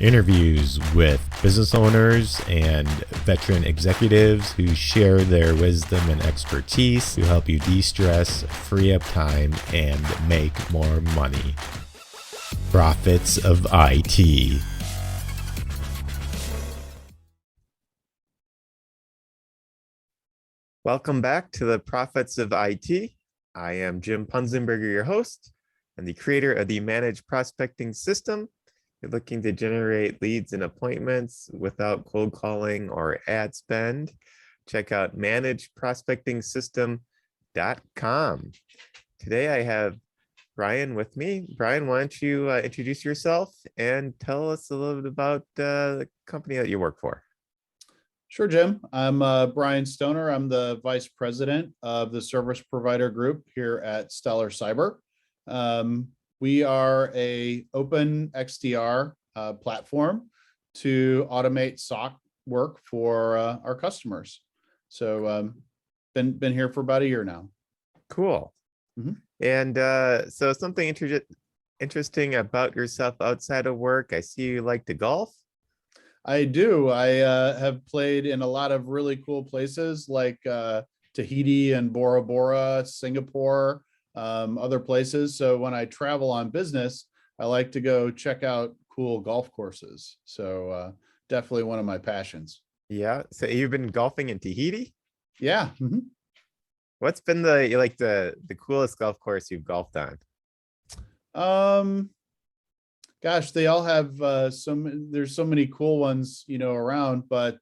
Interviews with business owners and veteran executives who share their wisdom and expertise to help you de-stress, free up time, and make more money. Profits of IT. Welcome back to the Profits of IT. I am Jim Punzenberger, your host, and the creator of the Managed Prospecting System. You're looking to generate leads and appointments without cold calling or ad spend. Check out managedprospectingsystem.com. Today I have Brian with me. Brian, why don't you introduce yourself and tell us a little bit about the company that you work for? Sure, Jim. I'm Brian Stoner. I'm the Vice President of the Service Provider Group here at Stellar Cyber. We are a open XDR platform to automate SOC work for our customers. So been here for about a year now. Cool. Mm-hmm. And so something interesting about yourself outside of work. I see you like to golf. I do. I have played in a lot of really cool places like Tahiti and Bora Bora, Singapore, other places. So when I travel on business, I like to go check out cool golf courses. So definitely one of my passions. Yeah. So you've been golfing in Tahiti? Yeah. Mm-hmm. What's been the coolest golf course you've golfed on? Gosh, they all have there's so many cool ones, around, but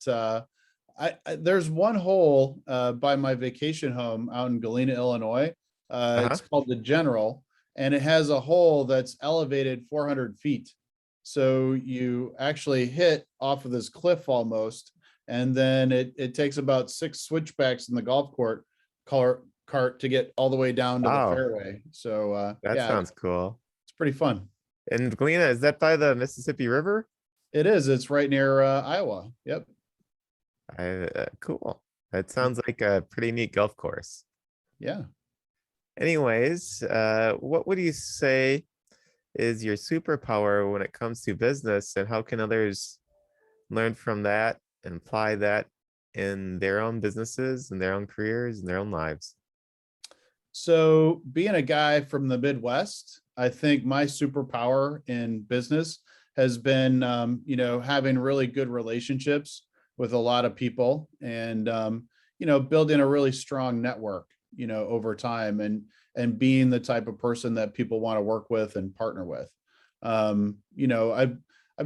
there's one hole by my vacation home out in Galena, Illinois. It's called the General, and it has a hole that's elevated 400 feet. So you actually hit off of this cliff almost, and then it takes about 6 switchbacks in the golf cart to get all the way down to the fairway. So that sounds cool. It's pretty fun. And Galena, is that by the Mississippi River? It is. It's right near Iowa. Yep. Cool. That sounds like a pretty neat golf course. Yeah. Anyways, what would you say is your superpower when it comes to business, and how can others learn from that and apply that in their own businesses and their own careers and their own lives? So being a guy from the Midwest, I think my superpower in business has been, having really good relationships with a lot of people and, building a really strong network, over time and being the type of person that people want to work with and partner with. I've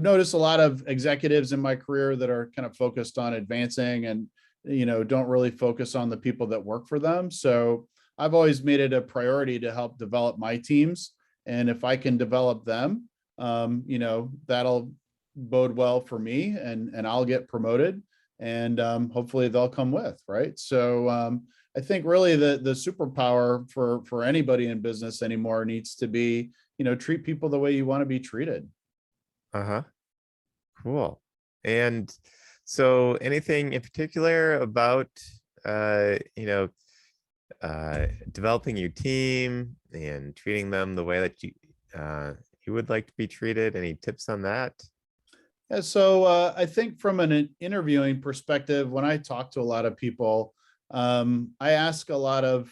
noticed a lot of executives in my career that are kind of focused on advancing and, don't really focus on the people that work for them. So I've always made it a priority to help develop my teams. And if I can develop them, that'll bode well for me and I'll get promoted and hopefully they'll come with, right? So I think really the superpower for anybody in business anymore needs to be, treat people the way you want to be treated. Cool. And so anything in particular about, developing your team and treating them the way that you would like to be treated? Any tips on that? Yeah, so I think from an interviewing perspective, when I talk to a lot of people, I ask a lot of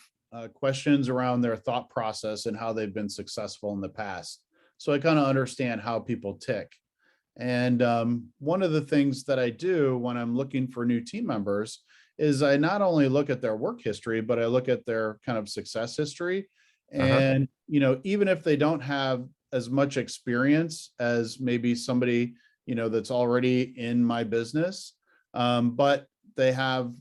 questions around their thought process and how they've been successful in the past. So I kind of understand how people tick. And one of the things that I do when I'm looking for new team members is I not only look at their work history, but I look at their kind of success history. And, even if they don't have as much experience as maybe somebody, that's already in my business, but they have,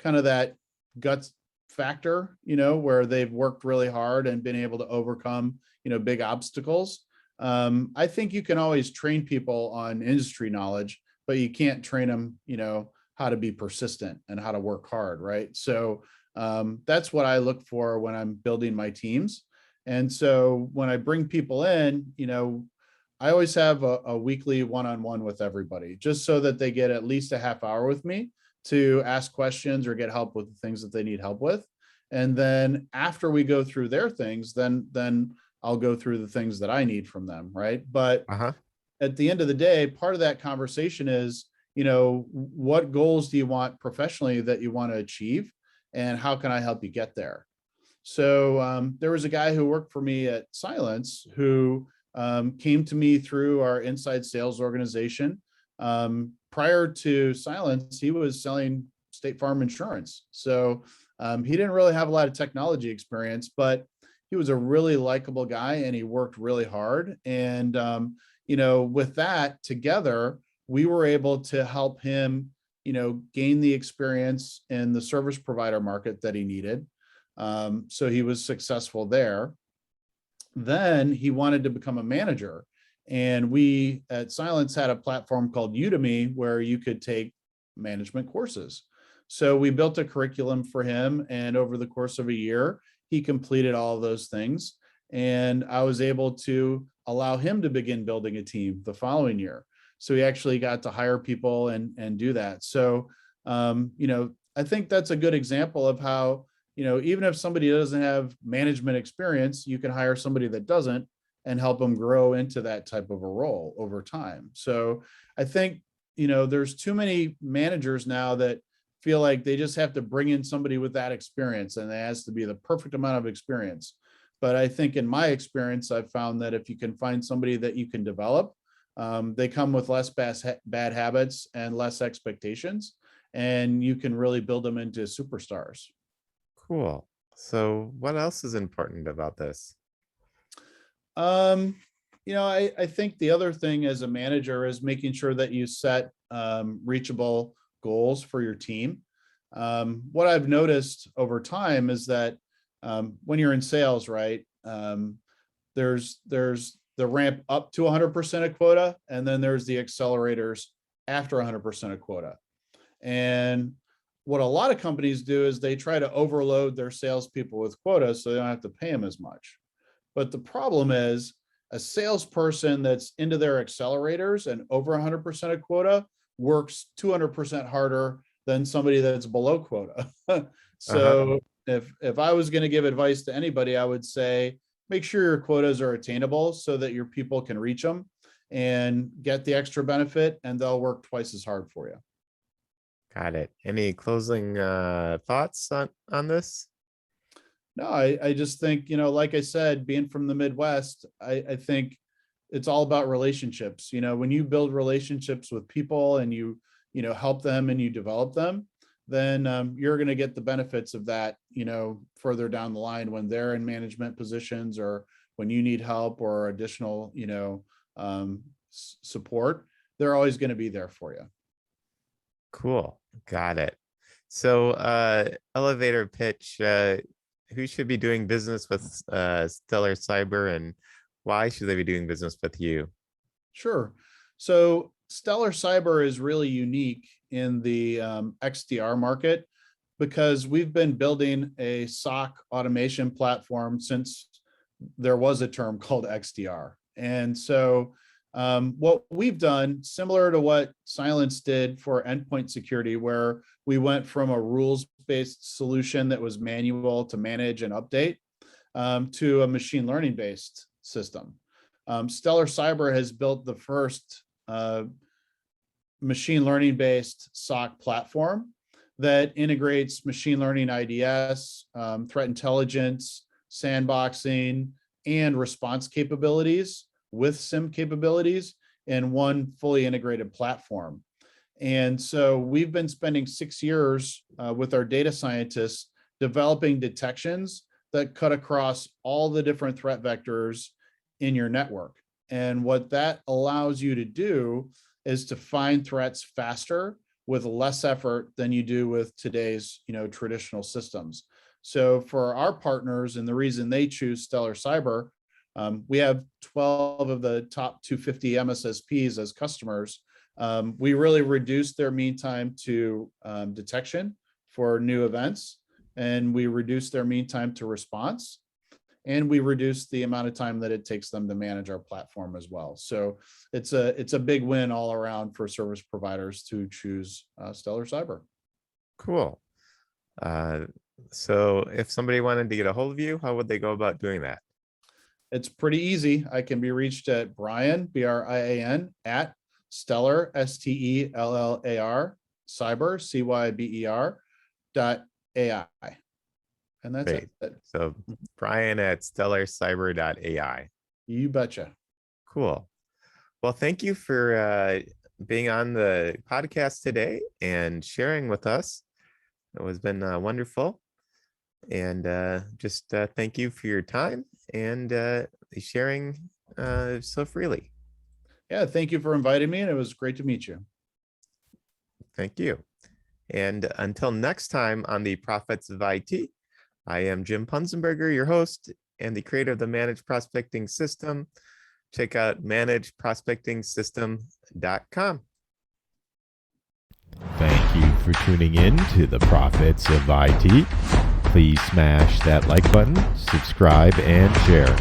kind of that guts factor, where they've worked really hard and been able to overcome, big obstacles. I think you can always train people on industry knowledge, but you can't train them, how to be persistent and how to work hard, right? So that's what I look for when I'm building my teams. And so when I bring people in, I always have a weekly one-on-one with everybody, just so that they get at least a half hour with me to ask questions or get help with the things that they need help with. And then after we go through their things, then I'll go through the things that I need from them, right? But at the end of the day, part of that conversation is, what goals do you want professionally that you want to achieve, and how can I help you get there? So there was a guy who worked for me at Silence who came to me through our inside sales organization. Prior to Silence, he was selling State Farm insurance. So he didn't really have a lot of technology experience, but he was a really likable guy and he worked really hard. And, with that together, we were able to help him, gain the experience in the service provider market that he needed. So he was successful there. Then he wanted to become a manager. And we at Silence had a platform called Udemy where you could take management courses. So we built a curriculum for him. And over the course of a year, he completed all of those things. And I was able to allow him to begin building a team the following year. So he actually got to hire people and do that. So, I think that's a good example of how, even if somebody doesn't have management experience, you can hire somebody that doesn't and help them grow into that type of a role over time. So I think, there's too many managers now that feel like they just have to bring in somebody with that experience and it has to be the perfect amount of experience. But I think in my experience, I've found that if you can find somebody that you can develop, they come with less bad habits and less expectations, and you can really build them into superstars. Cool. So what else is important about this? Um, I think the other thing as a manager is making sure that you set reachable goals for your team. What I've noticed over time is that when you're in sales, right, there's the ramp up to 100% of quota, and then there's the accelerators after 100% of quota. And what a lot of companies do is they try to overload their salespeople with quota so they don't have to pay them as much. But the problem is a salesperson that's into their accelerators and over 100% of quota works 200% harder than somebody that's below quota. So if I was going to give advice to anybody, I would say make sure your quotas are attainable so that your people can reach them and get the extra benefit, and they'll work twice as hard for you. Got it. Any closing thoughts on this? No, I just think, like I said, being from the Midwest, I think it's all about relationships. When you build relationships with people and you help them and you develop them, then you're going to get the benefits of that, further down the line when they're in management positions or when you need help or additional, support. They're always going to be there for you. Cool. Got it. So elevator pitch, who should be doing business with Stellar Cyber, and why should they be doing business with you? Sure. So Stellar Cyber is really unique in the XDR market because we've been building a SOC automation platform since there was a term called XDR. And so what we've done, similar to what Silence did for endpoint security, where we went from a rules-based solution that was manual to manage and update to a machine learning-based system. Stellar Cyber has built the first machine learning-based SOC platform that integrates machine learning IDS, threat intelligence, sandboxing, and response capabilities with SIM capabilities in one fully integrated platform. And so we've been spending 6 years with our data scientists developing detections that cut across all the different threat vectors in your network. And what that allows you to do is to find threats faster with less effort than you do with today's, traditional systems. So for our partners, and the reason they choose Stellar Cyber, we have 12 of the top 250 MSSPs as customers. We really reduced their mean time to detection for new events, and we reduced their mean time to response, and we reduced the amount of time that it takes them to manage our platform as well. So it's a big win all around for service providers to choose Stellar Cyber. Cool. So if somebody wanted to get a hold of you, how would they go about doing that? It's pretty easy. I can be reached at Brian, Brian, at Stellar, Stellar, cyber, Cyber .ai. And that's Great. it. So Brian at stellarcyber.ai. You betcha. Cool. Well, thank you for being on the podcast today and sharing with us. It has been wonderful. And just thank you for your time and sharing so freely. Yeah, thank you for inviting me, and it was great to meet you. Thank you. And until next time on the Profits of IT, I am Jim Punzenberger, your host and the creator of the Managed Prospecting System. Check out managedprospectingsystem.com. Thank you for tuning in to the Profits of IT. Please smash that like button, subscribe, and share.